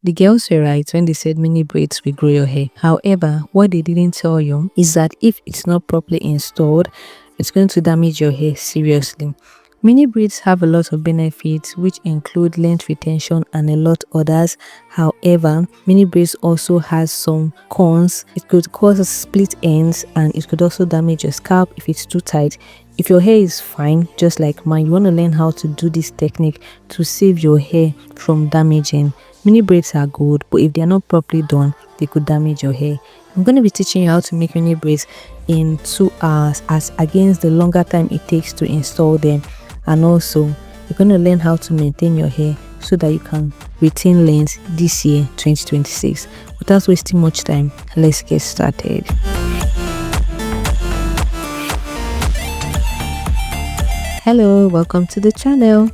The girls were right when they said mini braids will grow your hair. However, what they didn't tell you is that if it's not properly installed, it's going to damage your hair seriously. Mini braids have a lot of benefits, which include length retention and a lot others. However, mini braids also has some cons. It could cause split ends, and it could also damage your scalp if it's too tight. If your hair is fine, just like mine, you want to learn how to do this technique to save your hair from damaging. Mini braids are good, but if they are not properly done, they could damage your hair. I'm going to be teaching you how to make mini braids in 2 hours as against the longer time it takes to install them. And also, you're going to learn how to maintain your hair so that you can retain length this year, 2026. Without wasting much time, let's get started. Hello, welcome to the channel.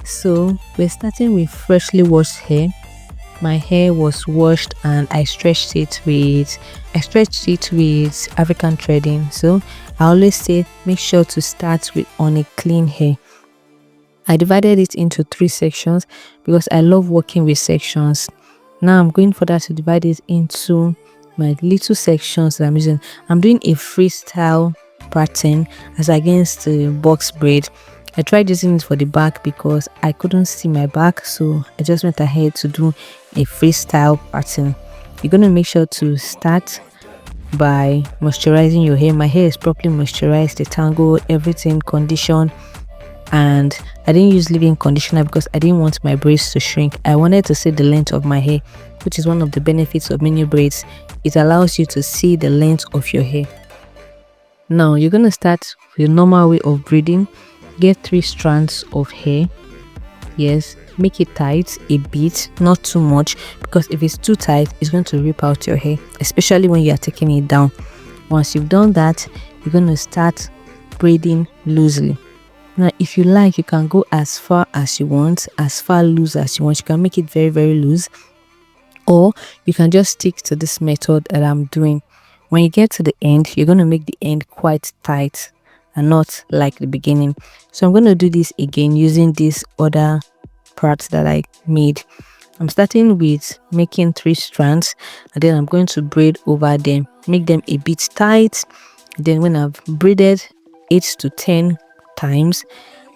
So we're starting with freshly washed hair. My hair was washed and I stretched it with African threading. So I always say make sure to start with on a clean hair. I divided it into 3 sections because I love working with sections. Now I'm going further to divide it into my little sections that I'm using. I'm doing a freestyle pattern as against the box braid. I tried using it for the back because I couldn't see my back, so I just went ahead to do a freestyle pattern. You're going to make sure to start by moisturizing your hair. My hair is properly moisturized, detangled, everything conditioned, and I didn't use leave-in conditioner because I didn't want my braids to shrink. I wanted to see the length of my hair, which is one of the benefits of mini braids. It allows you to see the length of your hair. Now you're going to start with a normal way of braiding. Get 3 strands of hair. Yes, make it tight a bit, not too much, because if it's too tight, it's going to rip out your hair, especially when you are taking it down. Once you've done that, you're going to start braiding loosely. Now, if you like, you can go as far as you want, as far loose as you want. You can make it very, very loose, or you can just stick to this method that I'm doing. When you get to the end, you're going to make the end quite tight and not like the beginning. So I'm going to do this again using this other parts that I made. I'm starting with making 3 strands, and then I'm going to braid over them, make them a bit tight. Then when I've braided 8 to 10 times,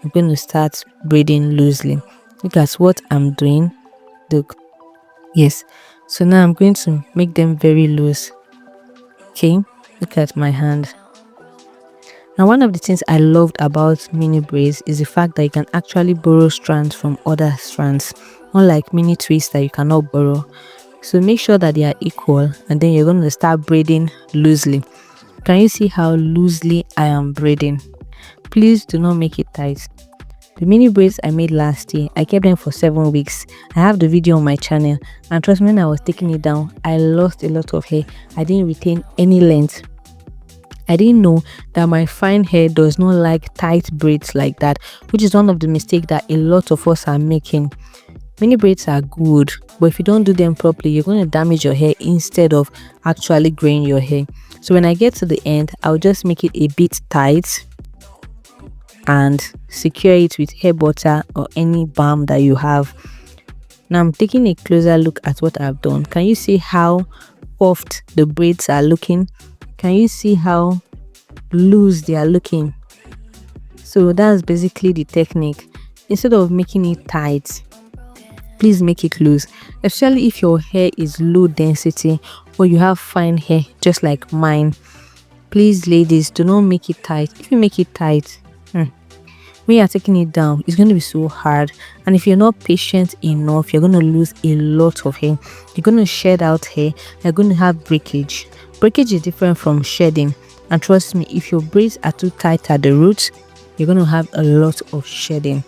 I'm going to start braiding loosely. Look at what I'm doing. Look, yes. So now I'm going to make them very loose. Okay, look at my hand. Now, one of the things I loved about mini braids is the fact that you can actually borrow strands from other strands, unlike mini twists that you cannot borrow. So make sure that they are equal, and then you're going to start braiding loosely. Can you see how loosely I am braiding? Please do not make it tight. The mini braids I made last year, I kept them for 7 weeks. I have the video on my channel, and trust me, when I was taking it down, I lost a lot of hair. I didn't retain any length. I didn't know that my fine hair does not like tight braids like that, which is one of the mistakes that a lot of us are making. Mini braids are good, but if you don't do them properly, you're going to damage your hair instead of actually growing your hair. So when I get to the end, I'll just make it a bit tight and secure it with hair butter or any balm that you have. Now I'm taking a closer look at what I've done. Can you see how puffed the braids are looking? Can you see how loose they are looking? So that's basically the technique. Instead of making it tight, please make it loose, especially if your hair is low density or you have fine hair just like mine. Please, ladies, do not make it tight. If you make it tight, when you are taking it down, it's going to be so hard, and if you're not patient enough, you're going to lose a lot of hair. You're going to shed out hair. You're going to have breakage. Breakage is different from shedding, and trust me, if your braids are too tight at the roots, you're going to have a lot of shedding.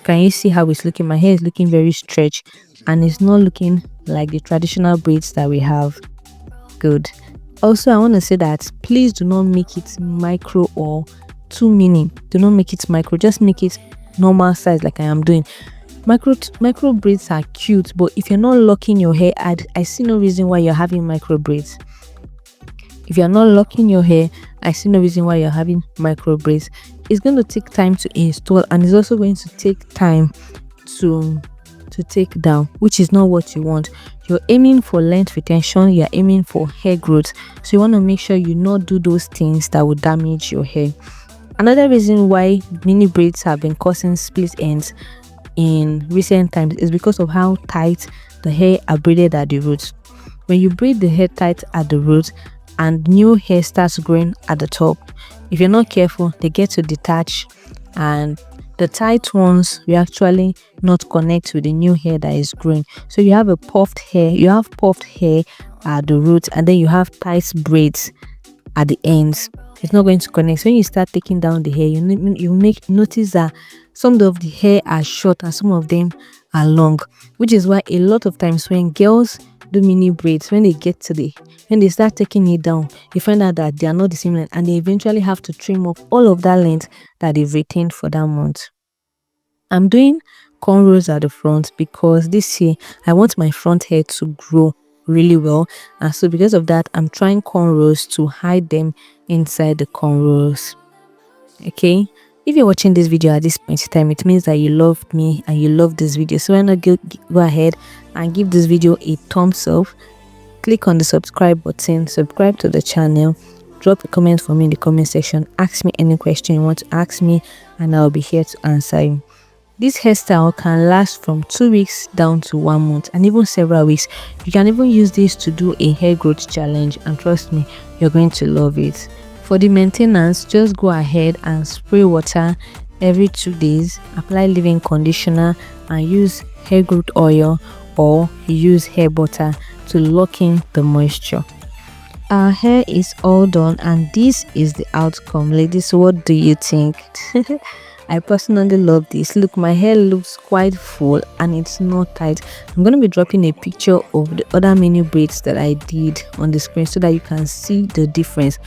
Can you see how it's looking? My hair is looking very stretched, and it's not looking like the traditional braids that we have. Good. Also, I want to say that please do not make it micro or too mini. Do not make it micro, just make it normal size like I am doing. Micro braids are cute, but if you're not locking your hair, I see no reason why you're having micro braids. If you're not locking your hair, I see no reason why you're having micro braids. It's going to take time to install, and it's also going to take time to to take down, which is not what you want. You're aiming for length retention, you're aiming for hair growth, so you want to make sure you not do those things that will damage your hair. Another reason why mini braids have been causing split ends in recent times is because of how tight the hair are braided at the roots. When you braid the hair tight at the roots and new hair starts growing at the top, if you're not careful, they get to detach, and the tight ones will actually not connect with the new hair that is growing. So you have a puffed hair, you have puffed hair at the roots, and then you have tight braids at the ends. It's not going to connect. So when you start taking down the hair, you notice that some of the hair are short and some of them are long, which is why a lot of times when girls do mini braids, when they start taking it down, you find out that they are not the same length, and they eventually have to trim off all of that length that they've retained for that month. I'm doing cornrows at the front because this year I want my front hair to grow really well, and so because of that I'm trying cornrows to hide them inside the cornrows. Okay, if you're watching this video at this point in time, it means that you loved me and you love this video. So why not go ahead and give this video a thumbs up, click on the subscribe button, subscribe to the channel, drop a comment for me in the comment section, ask me any question you want to ask me, and I'll be here to answer you. This hairstyle can last from 2 weeks down to 1 month and even several weeks. You can even use this to do a hair growth challenge, and trust me, you're going to love it. For the maintenance, just go ahead and spray water every 2 days, apply leave-in conditioner, and use hair growth oil or use hair butter to lock in the moisture. Our hair is all done and this is the outcome. Ladies, what do you think? I personally love this. Look, my hair looks quite full and it's not tight. I'm going to be dropping a picture of the other mini braids that I did on the screen so that you can see the difference.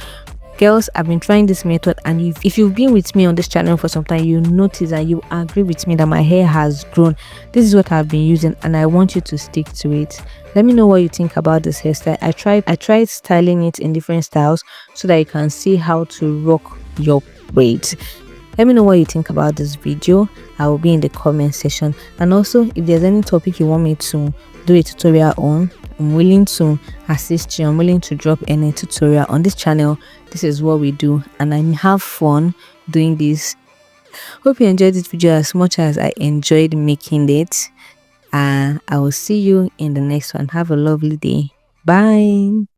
Girls, I've been trying this method, and if you've been with me on this channel for some time, you notice and you agree with me that my hair has grown. This is what I've been using and I want you to stick to it. Let me know what you think about this hairstyle. I tried styling it in different styles so that you can see how to rock your braids. Let me know what you think about this video. I will be in the comment section, and also if there's any topic you want me to do a tutorial on, I'm willing to assist you. I'm willing to drop any tutorial on this channel. This is what we do and I have fun doing this. Hope you enjoyed this video as much as I enjoyed making it. I will see you in the next one. Have a lovely day. Bye.